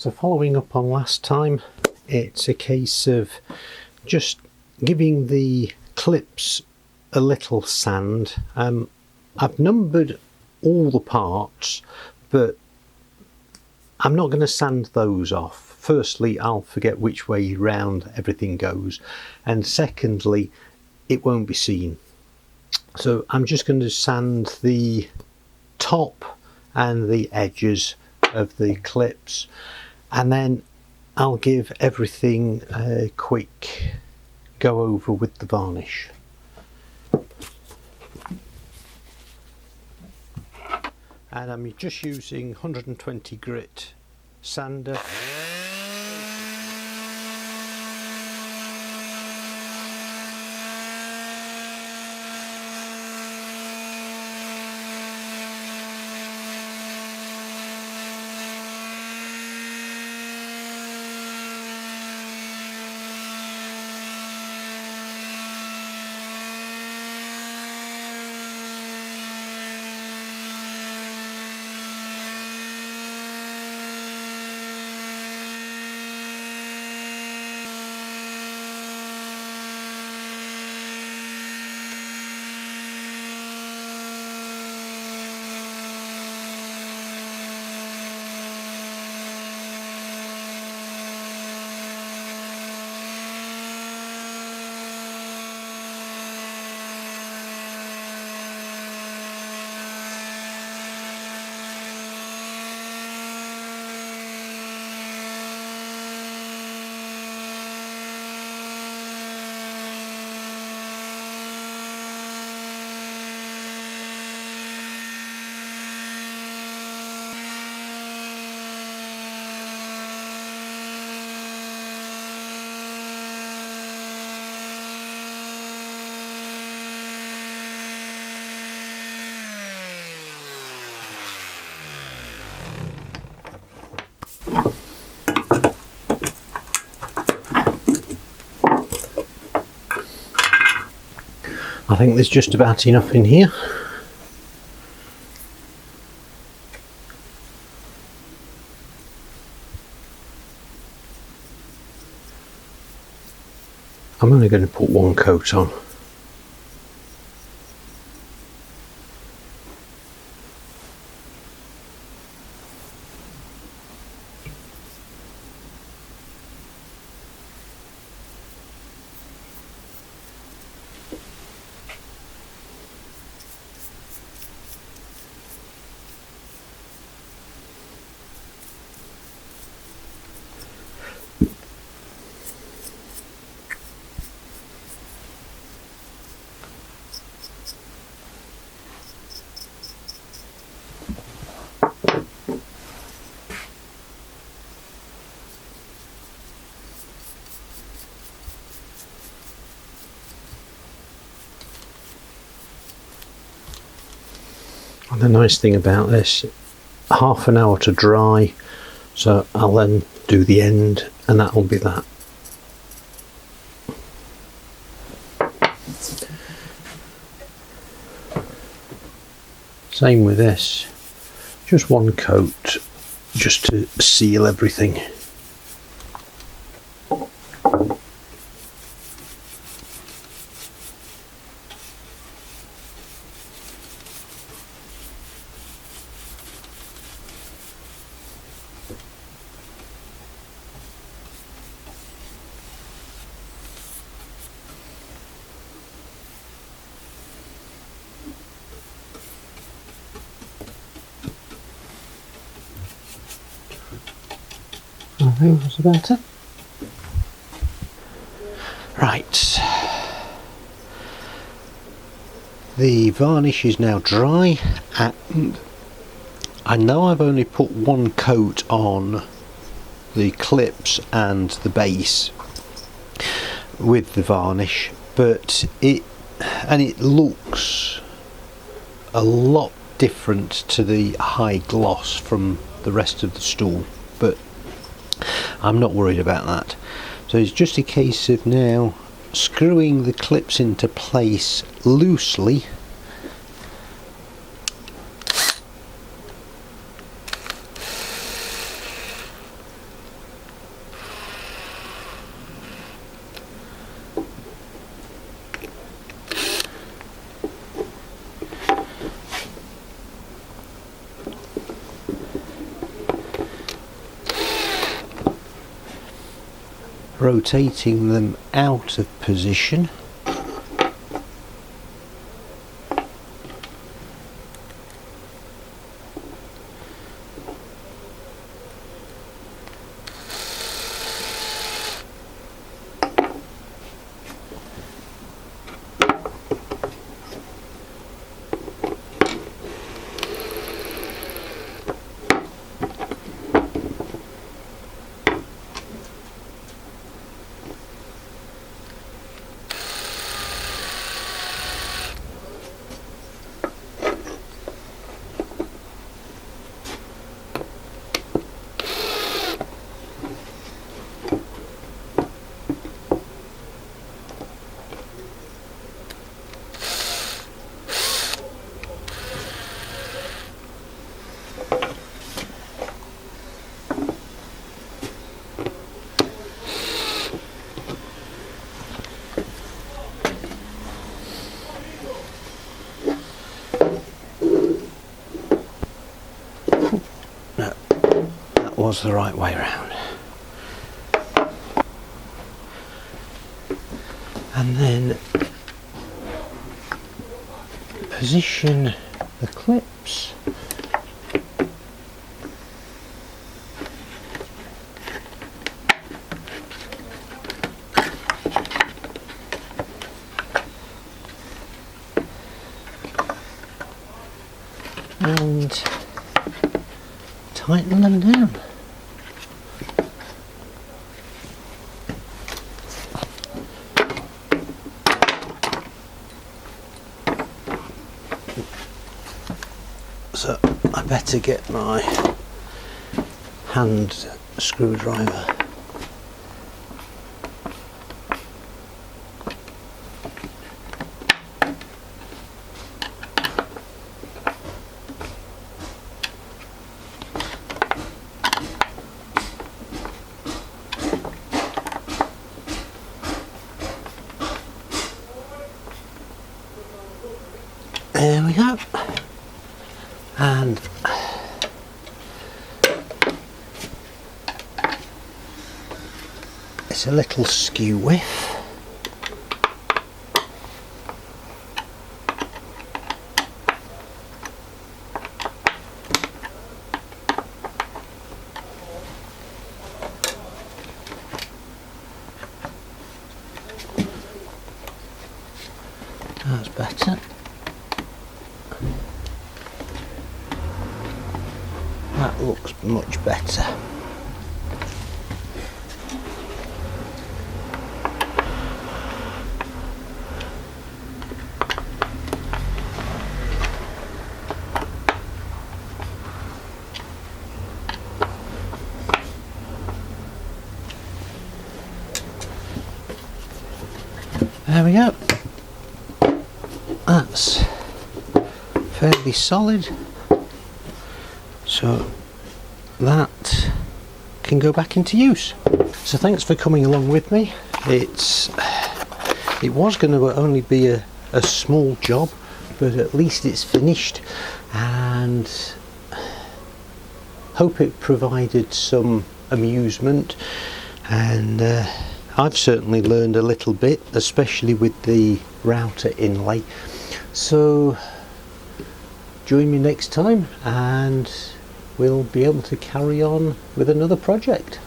So following up on last time, it's a case of just giving the clips a little sand. I've numbered all the parts, but I'm not going to sand those off. Firstly, I'll forget which way round everything goes, and secondly, it won't be seen. So I'm just going to sand the top and the edges of the clips, and then I'll give everything a quick go over with the varnish. And I'm just using 120 grit sander. I think there's just about enough in here. I'm only going to put one coat on. And the nice thing about this, half an hour to dry, so I'll then do the end and that'll be that. Same with this, just one coat just to seal everything. I think that's about it. Right. The varnish is now dry, and I know I've only put one coat on the clips and the base with the varnish, but it looks a lot different to the high gloss from the rest of the Stool, but I'm not worried about that. So it's just a case of now screwing the clips into place loosely rotating them out of position. Was the right way around. And then position the clips and tighten them down. So I better get my hand screwdriver. There we go. And it's a little skew width. That's better. That looks much better. There we go. That's fairly solid. So that can go back into use. So thanks for coming along with me. It was going to only be a small job, but at least it's finished, and hope it provided some amusement, and I've certainly learned a little bit, especially with the router inlay. So join me next time and we'll be able to carry on with another project.